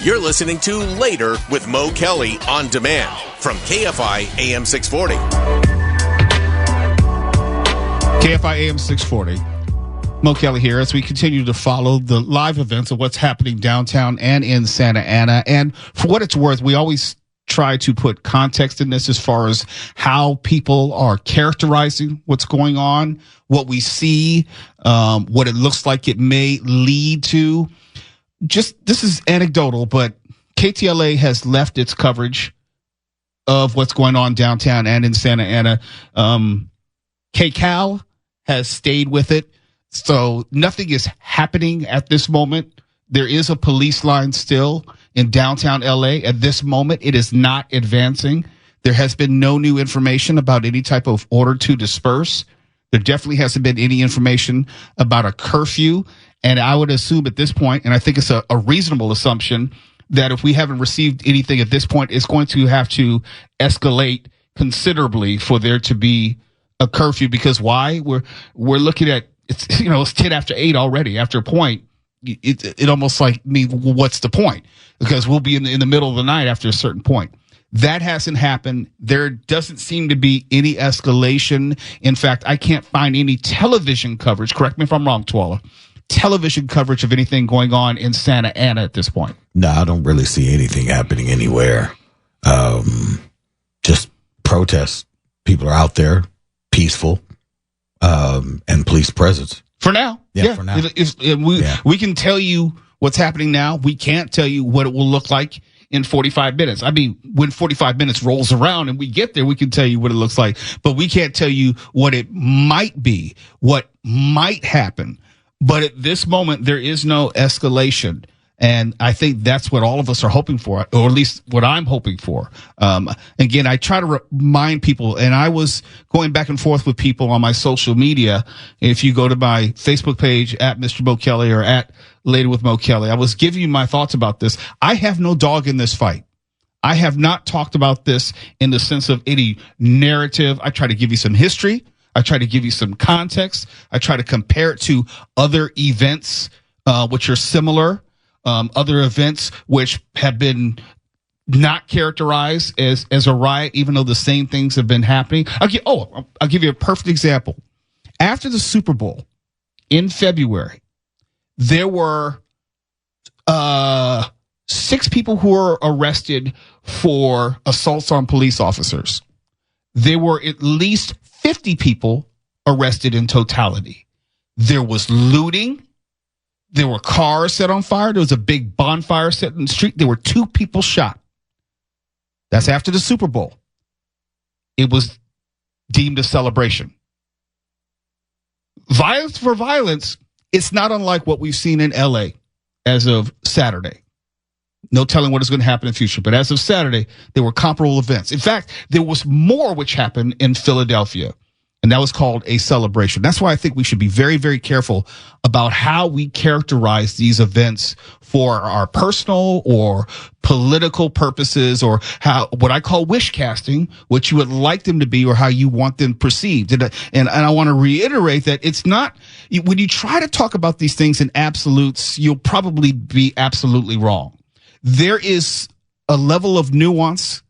You're listening to Later with Mo Kelly on demand from KFI AM 640. KFI AM 640. Mo Kelly here as we continue to follow the live events of what's happening downtown and in Santa Ana. And for what it's worth, we always try to put context in this as far as how people are characterizing what's going on, what we see, what it looks like it may lead to. This is anecdotal, but KTLA has left its coverage of what's going on downtown and in Santa Ana. KCAL has stayed with it. So nothing is happening at this moment. There is a police line still in downtown LA. At this moment, it is not advancing. There has been no new information about any type of order to disperse. There definitely hasn't been any information about a curfew. And I would assume at this point, and I think it's a reasonable assumption, that if we haven't received anything at this point, it's going to have to escalate considerably for there to be a curfew. Because why? We're looking at, it's 10 after 8 already. After a point, it almost like means, well, what's the point? Because we'll be in the middle of the night after a certain point. That hasn't happened. There doesn't seem to be any escalation. In fact, I can't find any television coverage. Correct me if I'm wrong, Twala. Television coverage of anything going on in Santa Ana at this point. No, I don't really see anything happening anywhere. Just protests. People are out there, peaceful, and police presence. For now. Yeah. For now. We can tell you what's happening now. We can't tell you what it will look like in 45 minutes. I mean, when 45 minutes rolls around and we get there, we can tell you what it looks like, but we can't tell you what it might be, what might happen. But at this moment, there is no escalation. And I think that's what all of us are hoping for, or at least what I'm hoping for. Again, I try to remind people, and I was going back and forth with people on my social media. If you go to my Facebook page at Mr. Mo Kelly or at Later with Mo Kelly, I was giving you my thoughts about this. I have no dog in this fight. I have not talked about this in the sense of any narrative. I try to give you some history. I try to give you some context. I try to compare it to other events, which are similar, other events which have been not characterized as a riot, even though the same things have been happening. I'll give you a perfect example. After the Super Bowl in February, there were 6 people who were arrested for assaults on police officers. There were at least 50 people arrested in totality. There was looting. There were cars set on fire. There was a big bonfire set in the street. There were 2 people shot. That's after the Super Bowl. It was deemed a celebration. Violence for violence, it's not unlike what we've seen in LA as of Saturday. No telling what is going to happen in the future. But as of Saturday, there were comparable events. In fact, there was more which happened in Philadelphia, and that was called a celebration. That's why I think we should be very, very careful about how we characterize these events for our personal or political purposes, or what I call wish casting, what you would like them to be or how you want them perceived. And I want to reiterate that it's not, when you try to talk about these things in absolutes, you'll probably be absolutely wrong. There is a level of nuance,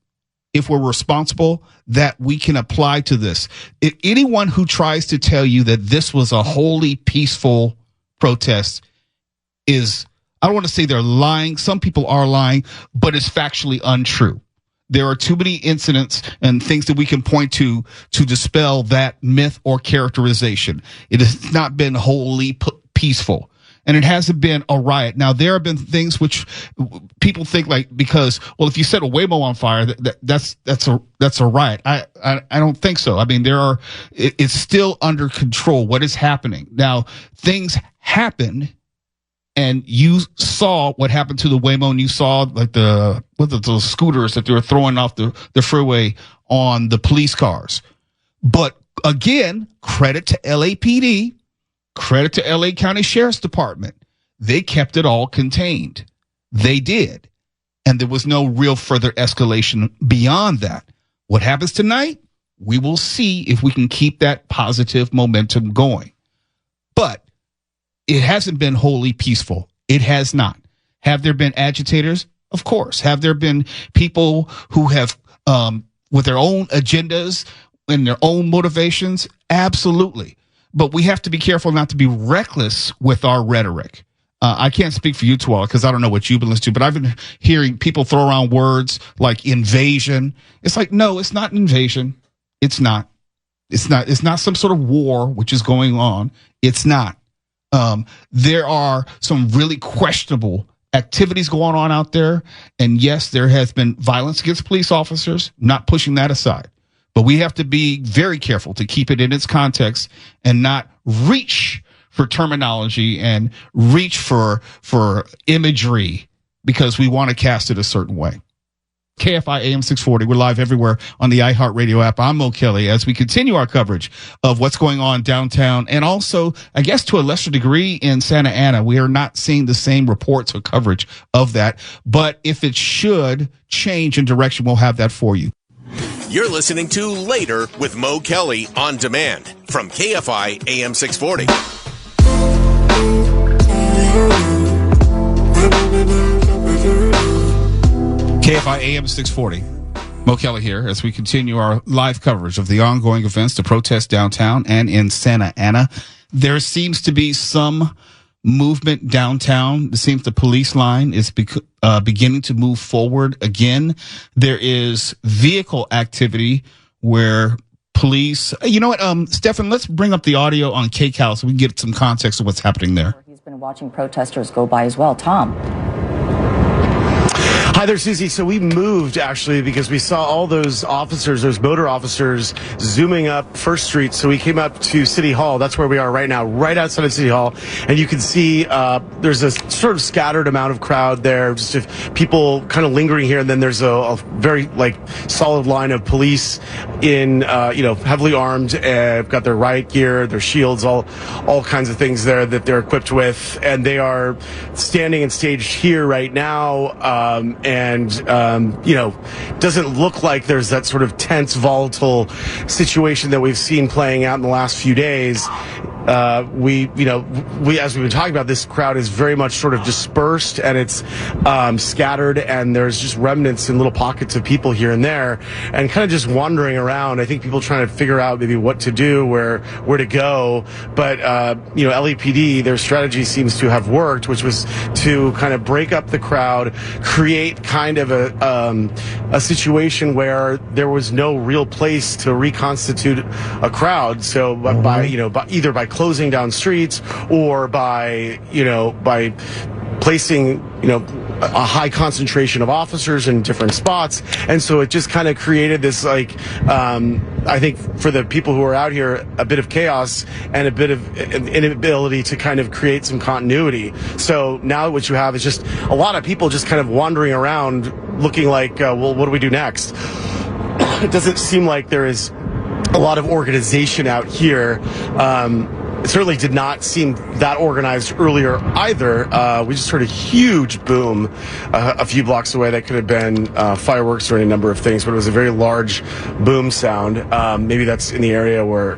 if we're responsible, that we can apply to this. Anyone who tries to tell you that this was a wholly peaceful protest is, I don't want to say they're lying. Some people are lying, but it's factually untrue. There are too many incidents and things that we can point to dispel that myth or characterization. It has not been wholly peaceful. And it hasn't been a riot. Now, there have been things which people think like, because, well, if you set a Waymo on fire, that's a riot. I don't think so. I mean, it's still under control. What is happening now? Things happen, and you saw what happened to the Waymo, and you saw like the scooters that they were throwing off the freeway on the police cars. But again, credit to LAPD. Credit to LA County Sheriff's Department. They kept it all contained. They did. And there was no real further escalation beyond that. What happens tonight? We will see if we can keep that positive momentum going. But it hasn't been wholly peaceful. It has not. Have there been agitators? Of course. Have there been people who have, with their own agendas and their own motivations? Absolutely. But we have to be careful not to be reckless with our rhetoric. I can't speak for you two all because I don't know what you've been listening to, but I've been hearing people throw around words like invasion. It's like, no, it's not an invasion. It's not. It's not some sort of war which is going on. It's not. There are some really questionable activities going on out there. And yes, there has been violence against police officers, not pushing that aside. But we have to be very careful to keep it in its context and not reach for terminology and reach for imagery because we want to cast it a certain way. KFI AM 640. We're live everywhere on the iHeartRadio app. I'm Mo Kelly as we continue our coverage of what's going on downtown and also, I guess, to a lesser degree in Santa Ana. We are not seeing the same reports or coverage of that. But if it should change in direction, we'll have that for you. You're listening to Later with Mo Kelly on demand from KFI AM 640. KFI AM 640. Mo Kelly here as we continue our live coverage of the ongoing events, the protests downtown and in Santa Ana. There seems to be some movement downtown. It seems the police line is beginning to move forward again. There is vehicle activity where police, you know what, Stefan, let's bring up the audio on KCAL so we can get some context of what's happening there. He's been watching protesters go by as well. Tom. Hi there, Susie. So we moved, actually, because we saw all those officers, those motor officers, zooming up First Street. So we came up to City Hall. That's where we are right now, right outside of City Hall. And you can see there's a sort of scattered amount of crowd there, just if people kind of lingering here. And then there's a very, solid line of police in, heavily armed, got their riot gear, their shields, all kinds of things there that they're equipped with. And they are standing and staged here right now. Doesn't look like there's that sort of tense, volatile situation that we've seen playing out in the last few days. As we've been talking about, this crowd is very much sort of dispersed and it's scattered, and there's just remnants in little pockets of people here and there, and kind of just wandering around. I think people trying to figure out maybe what to do, where to go. But LAPD, their strategy seems to have worked, which was to kind of break up the crowd, create kind of a situation where there was no real place to reconstitute a crowd. So either by closing down streets or by placing, a high concentration of officers in different spots. And so it just kind of created this, I think for the people who are out here, a bit of chaos and a bit of an inability to kind of create some continuity. So now what you have is just a lot of people just kind of wandering around looking like, well, what do we do next? It doesn't seem like there is a lot of organization out here. It certainly did not seem that organized earlier either. We just heard a huge boom a few blocks away. That could have been fireworks or any number of things, but it was a very large boom sound. Maybe that's in the area where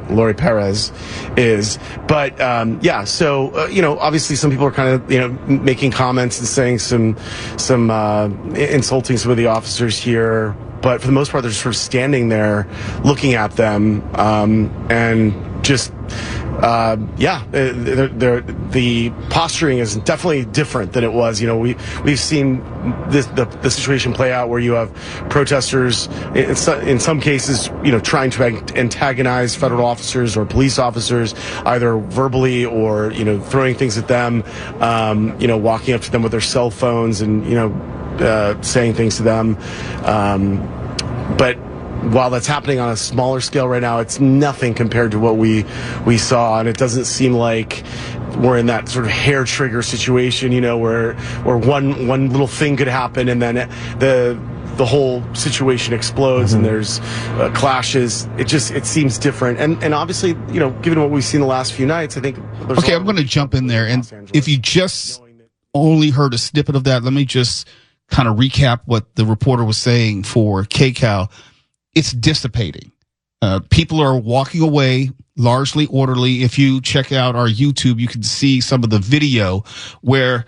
Lori Perez is. But obviously some people are kind of making comments and saying some insulting some of the officers here. But for the most part, they're sort of standing there looking at them and just the posturing is definitely different than it was. We've seen the situation play out where you have protesters in some cases, trying to antagonize federal officers or police officers, either verbally or throwing things at them, walking up to them with their cell phones and saying things to them. But while that's happening on a smaller scale right now, it's nothing compared to what we saw, and it doesn't seem like we're in that sort of hair trigger situation, where one little thing could happen and then the whole situation explodes and there's clashes. It seems different, and obviously, given what we've seen the last few nights, I think. Okay, I'm going to jump in there, and if you just only heard a snippet of that, let me just kind of recap what the reporter was saying for KCAL. It's dissipating. People are walking away largely orderly. If you check out our YouTube, you can see some of the video where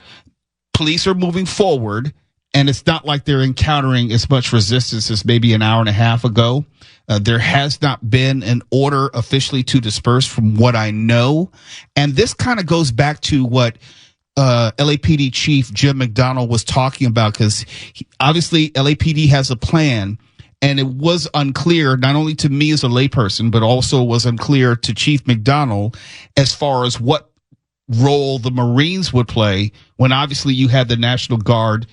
police are moving forward And it's not like they're encountering as much resistance as maybe an hour and a half ago. There has not been an order officially to disperse from what I know. And this kind of goes back to what LAPD Chief Jim McDonnell was talking about, because obviously LAPD has a plan, and it was unclear, not only to me as a layperson, but also was unclear to Chief McDonnell as far as what role the Marines would play when obviously you had the National Guard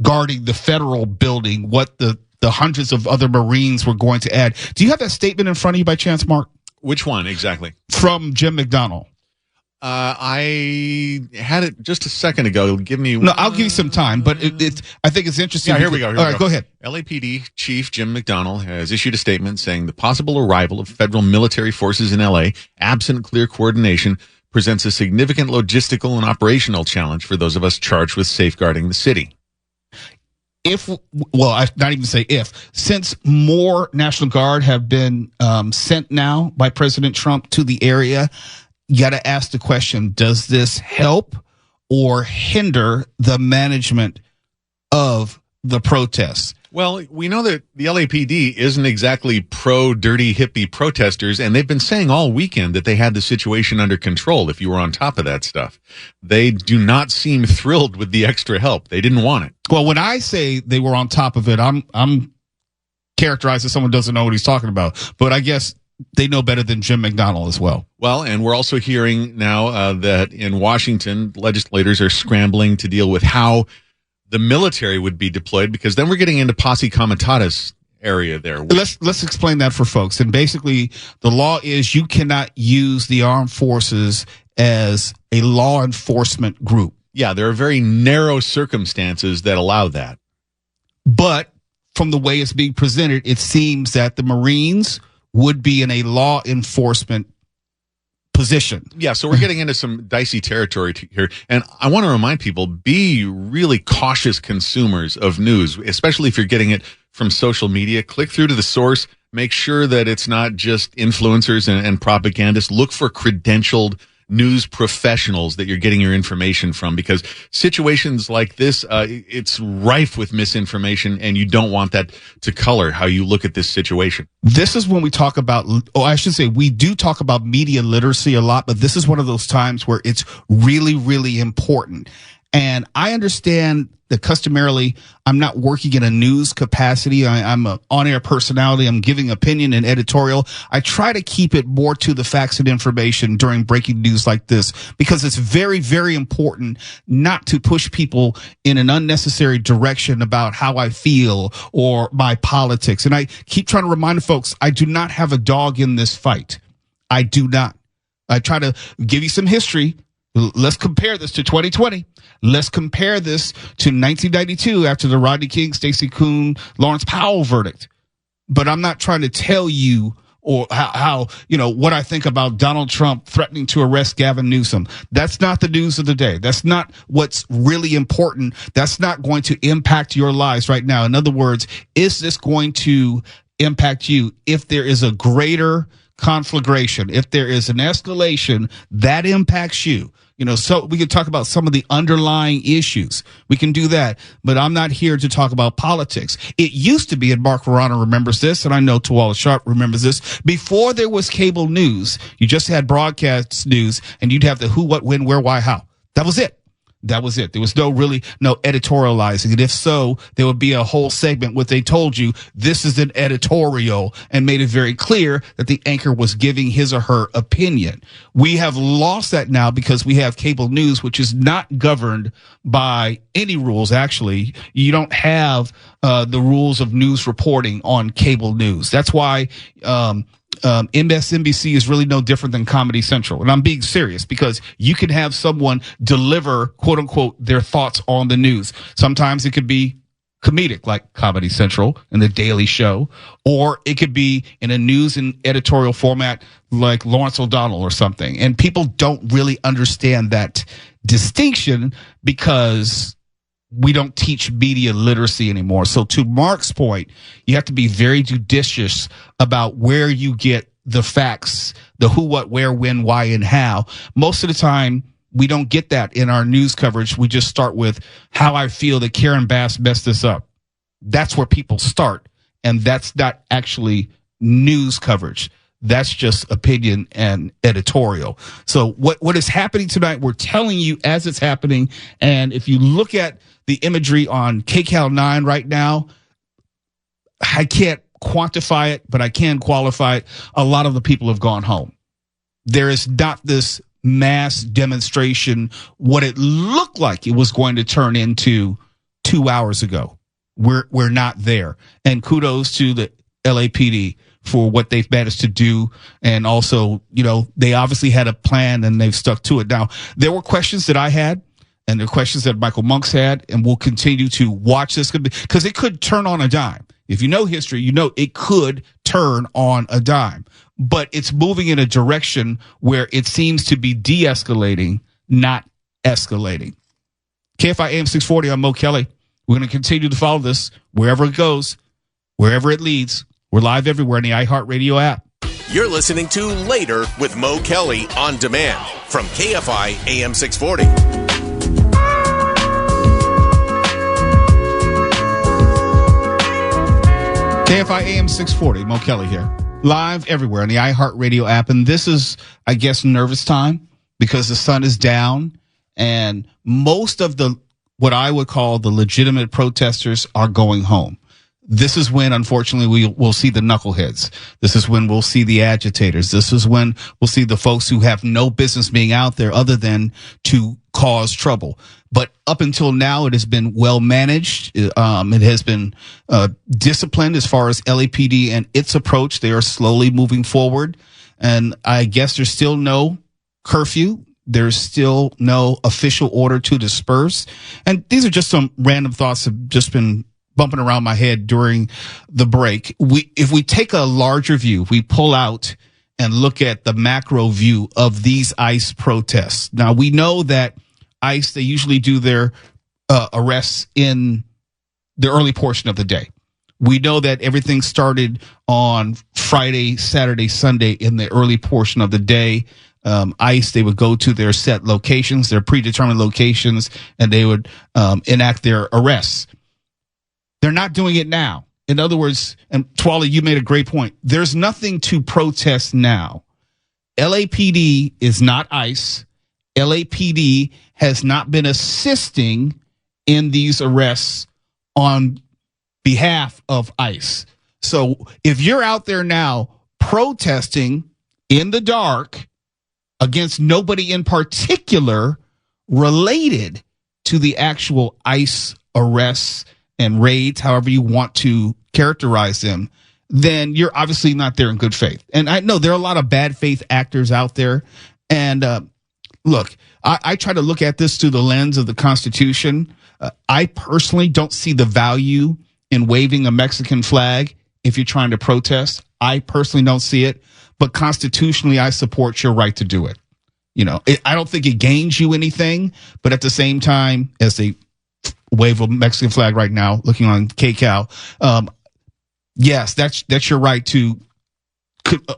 guarding the federal building, what the hundreds of other Marines were going to add. Do you have that statement in front of you by chance, Mark? Which one exactly? From Jim McDonnell. I had it just a second ago. Give me. No, I'll give you some time, but I think it's interesting. Yeah, here we go. All right, go ahead. LAPD Chief Jim McDonnell has issued a statement saying the possible arrival of federal military forces in LA, absent clear coordination, presents a significant logistical and operational challenge for those of us charged with safeguarding the city. Since more National Guard have been sent now by President Trump to the area, you got to ask the question, does this help or hinder the management of the protests? Well, we know that the LAPD isn't exactly pro-dirty hippie protesters, and they've been saying all weekend that they had the situation under control if you were on top of that stuff. They do not seem thrilled with the extra help. They didn't want it. Well, when I say they were on top of it, I'm characterized as someone who doesn't know what he's talking about. But I guess they know better than Jim McDonnell as well. Well, and we're also hearing now that in Washington, legislators are scrambling to deal with how the military would be deployed, because then we're getting into posse comitatus area there. Let's explain that for folks. And basically, the law is you cannot use the armed forces as a law enforcement group. Yeah, there are very narrow circumstances that allow that. But from the way it's being presented, it seems that the Marines would be in a law enforcement position. Yeah, so we're getting into some dicey territory here. And I want to remind people, be really cautious consumers of news, especially if you're getting it from social media. Click through to the source. Make sure that it's not just influencers and propagandists. Look for credentialed news professionals that you're getting your information from, because situations like this, it's rife with misinformation, and you don't want that to color how you look at this situation. This is when we talk about, I should say, we do talk about media literacy a lot, but this is one of those times where it's really, really important. And I understand that customarily I'm not working in a news capacity. I'm an on-air personality. I'm giving opinion and editorial. I try to keep it more to the facts and information during breaking news like this, because it's very, very important not to push people in an unnecessary direction about how I feel or my politics. And I keep trying to remind folks, I do not have a dog in this fight. I do not. I try to give you some history. Let's compare this to 2020. Let's compare this to 1992 after the Rodney King, Stacey Kuhn, Lawrence Powell verdict. But I'm not trying to tell you or how what I think about Donald Trump threatening to arrest Gavin Newsom. That's not the news of the day. That's not what's really important. That's not going to impact your lives right now. In other words, is this going to impact you? If there is a greater conflagration, if there is an escalation, that impacts you. So we can talk about some of the underlying issues. We can do that, but I'm not here to talk about politics. It used to be, and Mark Verano remembers this, and I know Tawala Sharp remembers this, before there was cable news, you just had broadcast news, and you'd have the who, what, when, where, why, how. That was it. That was it. There was no editorializing. And if so, there would be a whole segment where they told you this is an editorial and made it very clear that the anchor was giving his or her opinion. We have lost that now because we have cable news, which is not governed by any rules. Actually, you don't have the rules of news reporting on cable news. That's why MSNBC is really no different than Comedy Central. And I'm being serious, because you can have someone deliver, quote unquote, their thoughts on the news. Sometimes it could be comedic, like Comedy Central and The Daily Show, or it could be in a news and editorial format like Lawrence O'Donnell or something. And people don't really understand that distinction because we don't teach media literacy anymore. So to Mark's point, you have to be very judicious about where you get the facts, the who, what, where, when, why, and how. Most of the time, we don't get that in our news coverage. We just start with how I feel that Karen Bass messed this up. That's where people start. And that's not actually news coverage. That's just opinion and editorial. So what is happening tonight, we're telling you as it's happening. And if you look at the imagery on KCAL 9 right now, I can't quantify it, but I can qualify it. A lot of the people have gone home. There is not this mass demonstration, what it looked like it was going to turn into 2 hours ago. We're not there. And kudos to the LAPD for what they've managed to do. And also, they obviously had a plan and they've stuck to it. Now, there were questions that I had and there are questions that Michael Monks had, and we'll continue to watch this because it could turn on a dime. If you know history, it could turn on a dime, but it's moving in a direction where it seems to be de-escalating, not escalating. KFI AM 640, I'm Mo Kelly. We're going to continue to follow this wherever it goes, wherever it leads. We're live everywhere in the iHeartRadio app. You're listening to Later with Mo Kelly on demand from KFI AM 640. KFI AM 640, Mo Kelly here. Live everywhere on the iHeartRadio app. And this is, I guess, nervous time because the sun is down and most of what I would call the legitimate protesters are going home. This is when, unfortunately, we'll see the knuckleheads. This is when we'll see the agitators. This is when we'll see the folks who have no business being out there other than to cause trouble. But up until now, it has been well managed. It has been disciplined as far as LAPD and its approach. They are slowly moving forward. And I guess there's still no curfew. There's still no official order to disperse. And these are just some random thoughts that have just been bumping around my head during the break. If we take a larger view, we pull out and look at the macro view of these ICE protests. Now, we know that ICE, they usually do their arrests in the early portion of the day. We know that everything started on Friday, Saturday, Sunday in the early portion of the day. ICE, they would go to their set locations, their predetermined locations, and they would enact their arrests. They're not doing it now. In other words, and Twala, you made a great point. There's nothing to protest now. LAPD is not ICE. LAPD has not been assisting in these arrests on behalf of ICE. So if you're out there now protesting in the dark against nobody in particular related to the actual ICE arrests and raids, however you want to characterize them, then you're obviously not there in good faith. And I know there are a lot of bad faith actors out there. And look, I try to look at this through the lens of the Constitution. I personally don't see the value in waving a Mexican flag if you're trying to protest. I personally don't see it. But constitutionally, I support your right to do it. I don't think it gains you anything. But at the same time, as they wave a Mexican flag right now, looking on KCAL, yes, that's your right to,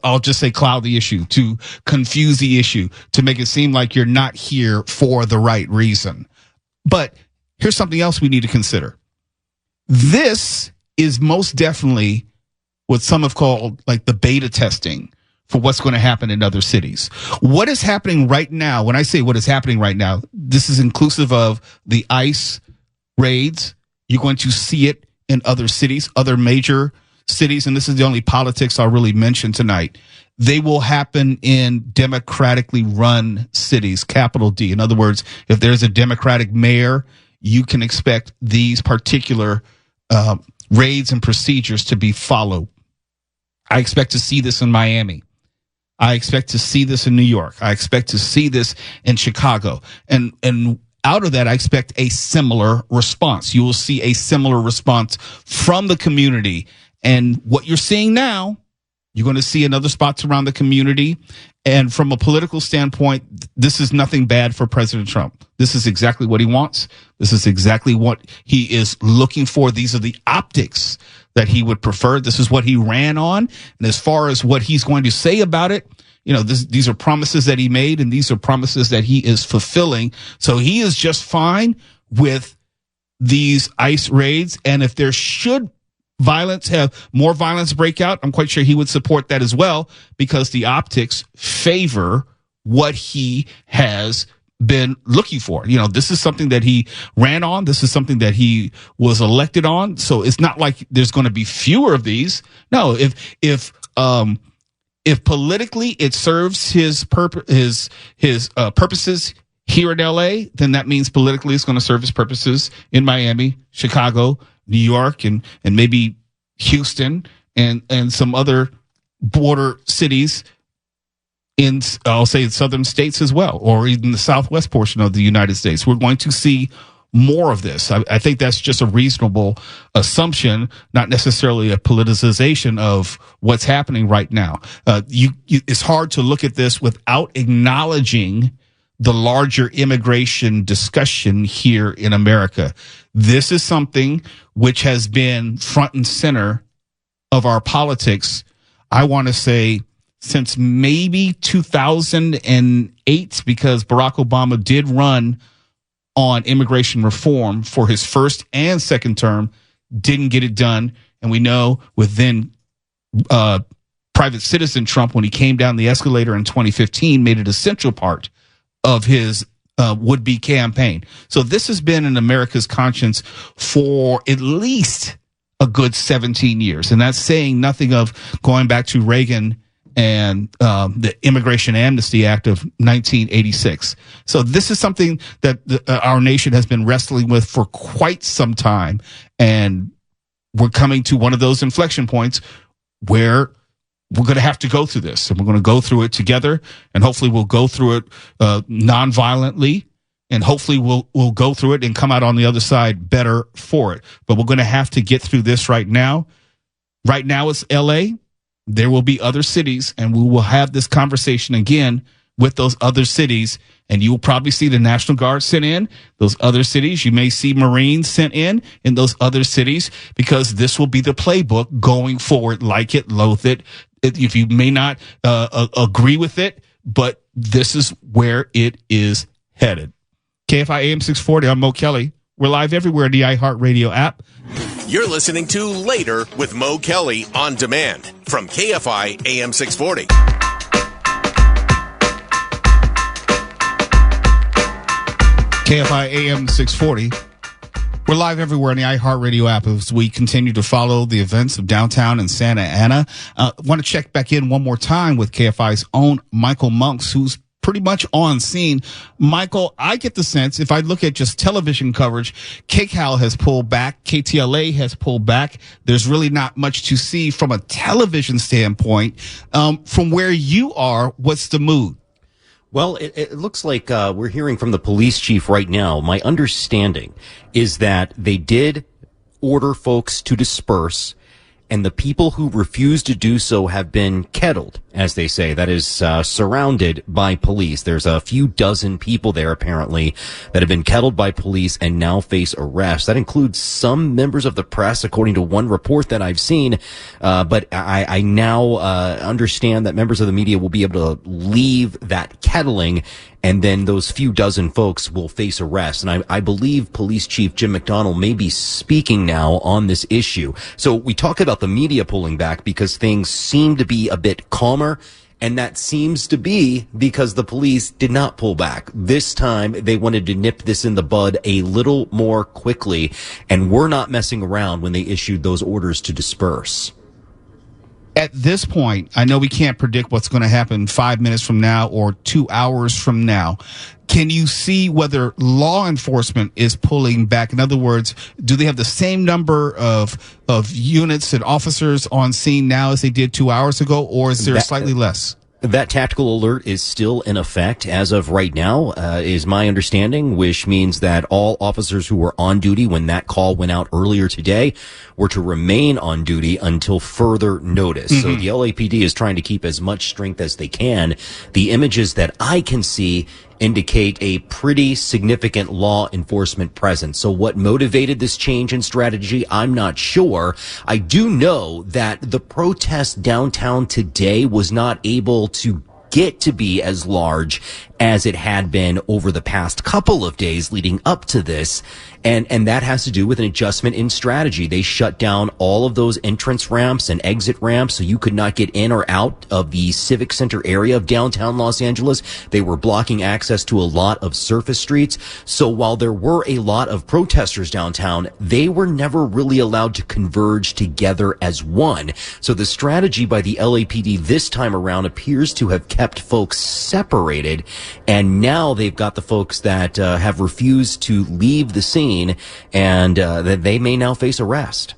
I'll just say, cloud the issue, to confuse the issue, to make it seem like you're not here for the right reason. But here's something else we need to consider. This is most definitely what some have called like the beta testing for what's going to happen in other cities. What is happening right now, when I say what is happening right now, this is inclusive of the ICE raids. You're going to see it in other cities, other major cities, and this is the only politics I'll really mention tonight. They will happen in democratically run cities, capital D. In other words, if there's a Democratic mayor, you can expect these particular raids and procedures to be followed. I expect to see this in Miami. I expect to see this in New York. I expect to see this in Chicago. And out of that, I expect a similar response. You will see a similar response from the community. And what you're seeing now, you're going to see in other spots around the community. And from a political standpoint, this is nothing bad for President Trump. This is exactly what he wants. This is exactly what he is looking for. These are the optics that he would prefer. This is what he ran on. And as far as what he's going to say about it, these are promises that he made, and these are promises that he is fulfilling. So he is just fine with these ICE raids. And if there should more violence break out, I'm quite sure he would support that as well, because the optics favor what he has been looking for. This is something that he ran on. This is something that he was elected on. So it's not like there's going to be fewer of these. No, if politically it serves his purposes here in LA, then that means politically it's going to serve his purposes in Miami, Chicago, New York, and maybe Houston and some other border cities in, I'll say, southern states as well, or even the southwest portion of the United States. We're going to see more of this. I think that's just a reasonable assumption, not necessarily a politicization of what's happening right now. It's hard to look at this without acknowledging the larger immigration discussion here in America. This is something which has been front and center of our politics, I want to say, since maybe 2008, because Barack Obama did run on immigration reform for his first and second term, didn't get it done. And we know with then private citizen Trump, when he came down the escalator in 2015, made it a central part of his would-be campaign. So this has been in America's conscience for at least a good 17 years. And that's saying nothing of going back to Reagan and the Immigration Amnesty Act of 1986. So this is something that our nation has been wrestling with for quite some time. And we're coming to one of those inflection points where we're going to have to go through this, and we're going to go through it together, and hopefully we'll go through it non-violently, and hopefully we'll go through it and come out on the other side better for it. But we're going to have to get through this right now. Right now it's LA. There will be other cities, and we will have this conversation again with those other cities, and you will probably see the National Guard sent in those other cities. You may see Marines sent in those other cities, because this will be the playbook going forward. Like it, loathe it. If you may not agree with it, but this is where it is headed. KFI AM 640, I'm Mo Kelly. We're live everywhere in the iHeartRadio app. You're listening to Later with Mo Kelly on demand from KFI AM 640. KFI AM 640. We're live everywhere in the iHeartRadio app as we continue to follow the events of downtown and Santa Ana. Want to check back in one more time with KFI's own Michael Monks, who's pretty much on scene. Michael, I get the sense, if I look at just television coverage, KCAL has pulled back, KTLA has pulled back. There's really not much to see from a television standpoint. From where you are, what's the mood? Well, it looks like we're hearing from the police chief right now. My understanding is that they did order folks to disperse, and the people who refuse to do so have been kettled, as they say. That is surrounded by police. There's a few dozen people there, apparently, that have been kettled by police and now face arrest. That includes some members of the press, according to one report that I've seen. But I now understand that members of the media will be able to leave that kettling, and then those few dozen folks will face arrest. And I believe Police Chief Jim McDonnell may be speaking now on this issue. So we talk about the media pulling back because things seem to be a bit calmer, and that seems to be because the police did not pull back. This time they wanted to nip this in the bud a little more quickly, and were not messing around when they issued those orders to disperse. At this point, I know we can't predict what's going to happen 5 minutes from now or 2 hours from now. Can you see whether law enforcement is pulling back? In other words, do they have the same number of units and officers on scene now as they did 2 hours ago, or is there slightly less? That tactical alert is still in effect as of right now, is my understanding, which means that all officers who were on duty when that call went out earlier today were to remain on duty until further notice. Mm-hmm. So the LAPD is trying to keep as much strength as they can. The images that I can see indicate a pretty significant law enforcement presence. So what motivated this change in strategy, I'm not sure. I do know that the protest downtown today was not able to get to be as large as it had been over the past couple of days leading up to this. And that has to do with an adjustment in strategy. They shut down all of those entrance ramps and exit ramps so you could not get in or out of the Civic Center area of downtown Los Angeles. They were blocking access to a lot of surface streets. So while there were a lot of protesters downtown, they were never really allowed to converge together as one. So the strategy by the LAPD this time around appears to have kept folks separated. And now they've got the folks that have refused to leave the scene, and that they may now face arrest.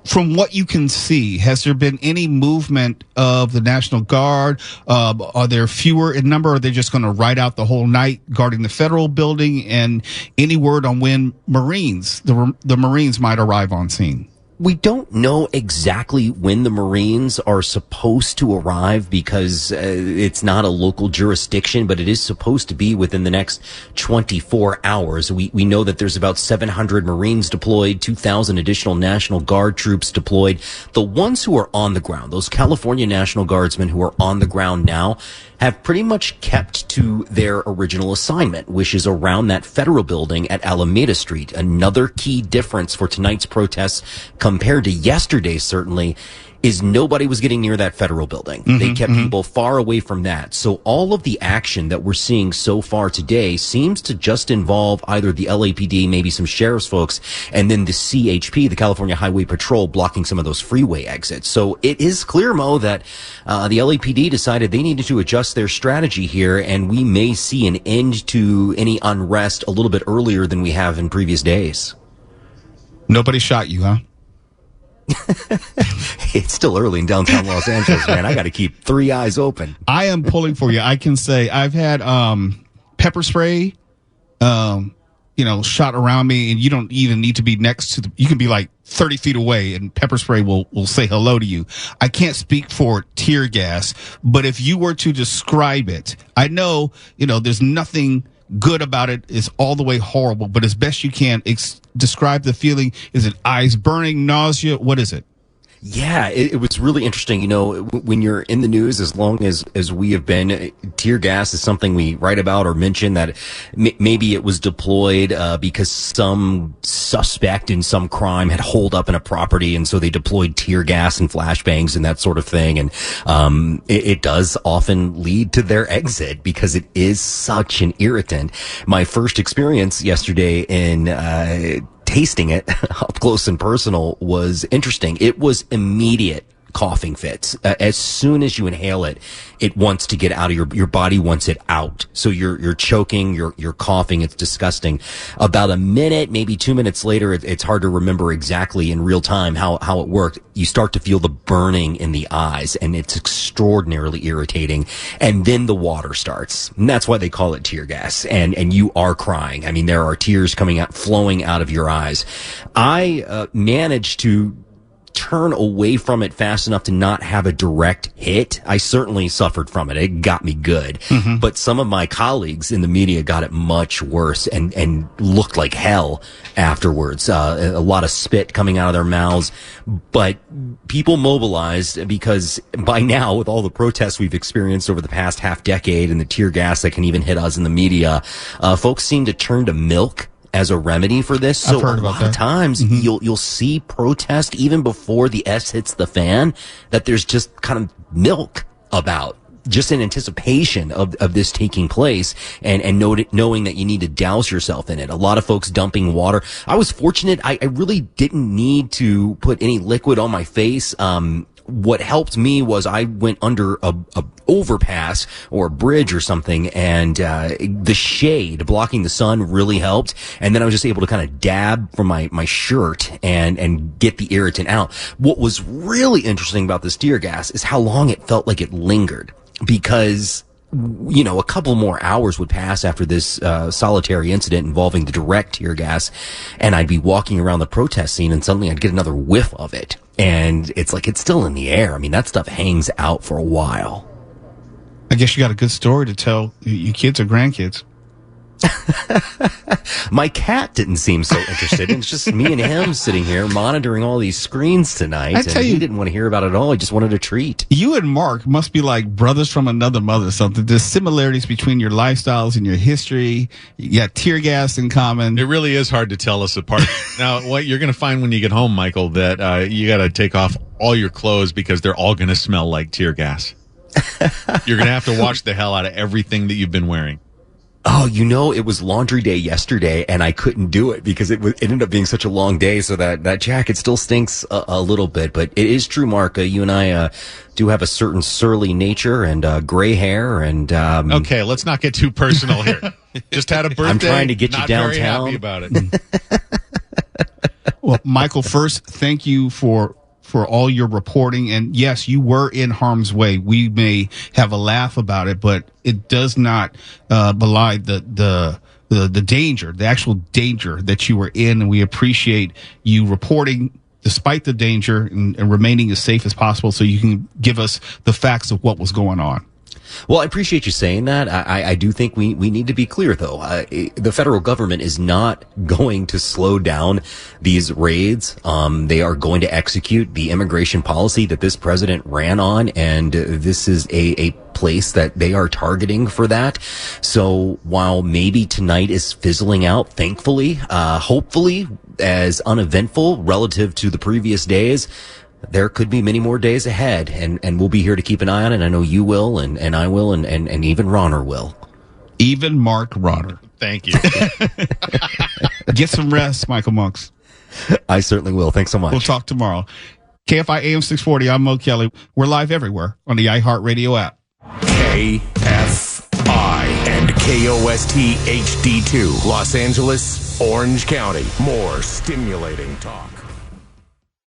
From what you can see, has there been any movement of the National Guard? Are there fewer in number? Or are they just going to ride out the whole night guarding the federal building? And any word on when the Marines might arrive on scene? We don't know exactly when the Marines are supposed to arrive because it's not a local jurisdiction, but it is supposed to be within the next 24 hours. We know that there's about 700 Marines deployed, 2,000 additional National Guard troops deployed. The ones who are on the ground, those California National Guardsmen who are on the ground now, have pretty much kept to their original assignment, which is around that federal building at Alameda Street. Another key difference for tonight's protests compared to yesterday, certainly, is nobody was getting near that federal building. They kept people far away from that. So all of the action that we're seeing so far today seems to just involve either the LAPD, maybe some sheriff's folks, and then the CHP, the California Highway Patrol, blocking some of those freeway exits. So it is clear, Mo, that the LAPD decided they needed to adjust their strategy here, and we may see an end to any unrest a little bit earlier than we have in previous days. Nobody shot you, huh? It's still early in downtown Los Angeles, man. I got to keep 3 eyes open. I am pulling for you. I can say I've had pepper spray, shot around me, and you don't even need to be next to you can be like 30 feet away, and pepper spray will say hello to you. I can't speak for tear gas, but if you were to describe it, I know, there's nothing good about it. It's all the way horrible, but as best you can, describe the feeling. Is it eyes burning, nausea? What is it? Yeah, it was really interesting. When you're in the news, as long as we have been, tear gas is something we write about or mention that maybe it was deployed because some suspect in some crime had holed up in a property, and so they deployed tear gas and flashbangs and that sort of thing. And it does often lead to their exit because it is such an irritant. My first experience yesterday in tasting it up close and personal was interesting. It was immediate coughing fits. As soon as you inhale it, it wants to get out of your body wants it out. So you're choking, you're coughing. It's disgusting. About a minute, maybe 2 minutes later, it's hard to remember exactly in real time how it worked. You start to feel the burning in the eyes, and it's extraordinarily irritating. And then the water starts. And that's why they call it tear gas. And you are crying. I mean, there are tears flowing out of your eyes. I managed to turn away from it fast enough to not have a direct hit. I certainly suffered from it. It got me good. But some of my colleagues in the media got it much worse and looked like hell afterwards. A lot of spit coming out of their mouths. But people mobilized because by now, with all the protests we've experienced over the past half decade and the tear gas that can even hit us in the media, folks seem to turn to milk as a remedy for this. So a lot of times you'll see protest even before the S hits the fan, that there's just kind of milk about, just in anticipation of this taking place and knowing that you need to douse yourself in it. A lot of folks dumping water. I was fortunate. I really didn't need to put any liquid on my face. What helped me was I went under a overpass or a bridge or something, and the shade blocking the sun really helped. And then I was just able to kind of dab from my shirt and get the irritant out. What was really interesting about this tear gas is how long it felt like it lingered, because a couple more hours would pass after this solitary incident involving the direct tear gas, and I'd be walking around the protest scene, and suddenly I'd get another whiff of it. And it's like it's still in the air. I mean, that stuff hangs out for a while. I guess you got a good story to tell your kids or grandkids. My cat didn't seem so interested. It's just me and him sitting here monitoring all these screens tonight. He didn't want to hear about it at all. He just wanted a treat. You and Mark must be like brothers from another mother or something. There's similarities between your lifestyles and your history. You got tear gas in common. It really is hard to tell us apart. Now, what you're going to find when you get home, Michael, that you got to take off all your clothes because they're all going to smell like tear gas. You're going to have to wash the hell out of everything that you've been wearing. Oh, it was laundry day yesterday, and I couldn't do it because it ended up being such a long day. So that jacket still stinks a little bit. But it is true, Mark. You and I do have a certain surly nature and gray hair. And okay, let's not get too personal here. Just had a birthday. I'm trying to get you not downtown. Very happy about it. Well, Michael, first, thank you for all your reporting. And yes, you were in harm's way. We may have a laugh about it, but it does not belie the danger, the actual danger that you were in. And we appreciate you reporting despite the danger and remaining as safe as possible so you can give us the facts of what was going on. Well, I appreciate you saying that. I do think we need to be clear, though. The federal government is not going to slow down these raids. They are going to execute the immigration policy that this president ran on, and this is a place that they are targeting for that. So while maybe tonight is fizzling out, thankfully, hopefully as uneventful relative to the previous days, there could be many more days ahead, and we'll be here to keep an eye on it. I know you will, and I will, and even Ronner will. Even Mark Ronner. Thank you. Get some rest, Michael Monks. I certainly will. Thanks so much. We'll talk tomorrow. KFI AM 640, I'm Mo Kelly. We're live everywhere on the iHeartRadio app. KFI and KOST HD2, Los Angeles, Orange County. More stimulating talk.